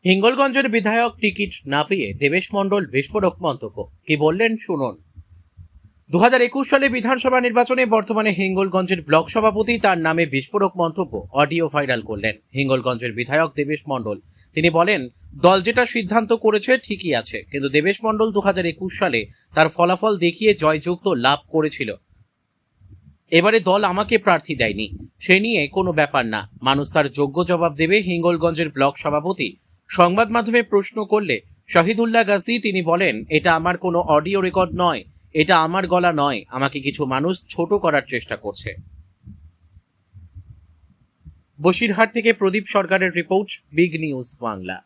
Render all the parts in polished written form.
হিঙ্গলগঞ্জের বিধায়ক টিকিট না পেয়ে দেবেশ মণ্ডল বিস্ফোরক মন্তব্য। কি বললেন শুনুন। 2021 সালে বিধানসভা নির্বাচনে বর্তমানে হিঙ্গলগঞ্জের ব্লক সভাপতি তার নামে বিস্ফোরক মন্তব্য অডিও ভাইরাল করলেন হিঙ্গলগঞ্জের বিধায়ক দেবেশ মণ্ডল। তিনি বলেন, দল যেটা সিদ্ধান্ত করেছে ঠিকই আছে, কিন্তু দেবেশ মণ্ডল 2021 সালে তার ফলাফল দেখিয়ে জয়যুক্ত লাভ করেছিল। এবারে দল আমাকে প্রার্থী দেয়নি, সে নিয়ে কোনো ব্যাপার না, মানুষ তার যোগ্য জবাব দেবে। হিঙ্গলগঞ্জের ব্লক সভাপতি সংবাদ মাধ্যমে প্রশ্ন করলে শহীদুল্লাহ গাজী তিনি বলেন, এটা আমার কোনো অডিও রেকর্ড নয়, এটা আমার গলা নয়, আমাকে কিছু মানুষ ছোট করার চেষ্টা করছে। বসিরহাট থেকে প্রদীপ সরকারের report, big news Bangla.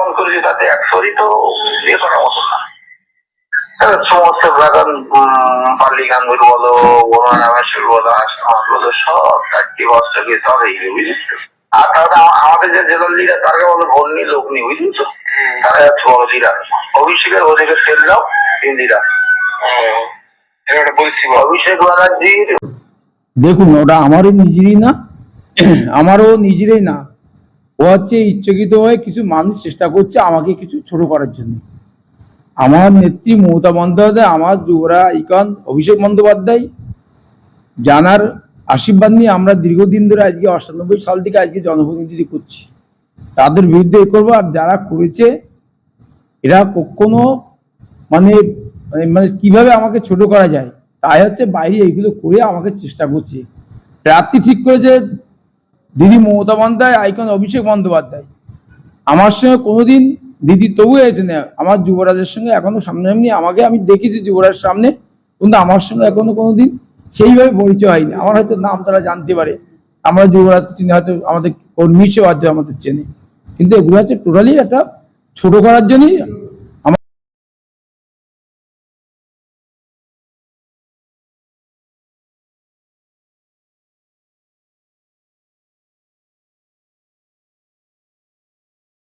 On করেছে তাতে একশোরই তো ইয়ে করার মতো না। সমস্ত বাগান পাল্লিকান্দুর বলো, রামেশ্বর বলো, আসমাদ বলো, সব চারটি বস্তাকে সব এইগুলো, বুঝলি তো। আর তাহলে আমাদের যে জেলার লিডার তাকে বলো ভর্নি লোক নেই, বুঝলি তো। তারা যাচ্ছে বড় লিডার অভিষেকের ওদিকে ফেল দাও ইন্দিরা বলছি অভিষেক ব্যানার্জি। দেখুন, ওটা আমারও নিজেরই না, আমারও নিজেরই না। ও হচ্ছে ইচ্ছাকৃত হয়ে কিছু মানুষ চেষ্টা করছে আমাকে কিছু ছোট করার জন্য। আমার নেত্রী মমতা বন্দ্যোপাধ্যায়, আমার যুবরা আইকন অভিষেক বন্দ্যোপাধ্যায় জানার আশীর্বাদ নিয়ে আমরা দীর্ঘদিন ধরে আজকে 98 সাল থেকে আজকে জনপ্রতিনিধি করছি। তাদের বিরুদ্ধে এ করবো। আর যারা করেছে এরা কখনো মানে মানে কিভাবে আমাকে ছোট করা যায় তাই হচ্ছে বাইরে এইগুলো করে আমাকে চেষ্টা করছে। প্রার্থী ঠিক করেছে দিদি মমতা বন্দ্যোপাধ্যায়, আইকন অভিষেক বন্দ্যোপাধ্যায়। আমার সঙ্গে কোনোদিন দিদি তবু এসে না, আমার যুবরাজের সঙ্গে এখনো সামনাসামনি আমাকে আমি দেখেছি যুবরাজের সামনে, কিন্তু আমার সঙ্গে এখনো কোনোদিন সেইভাবে পরিচয় হয়নি। আমার হয়তো নাম তারা জানতে পারে, আমরা যুবরাজকে চিনি, হয়তো আমাদের কর্মী হিসেবে হয়তো আমাদের চেনে, কিন্তু এগুলো হচ্ছে টোটালি একটা ছোট করার জন্যই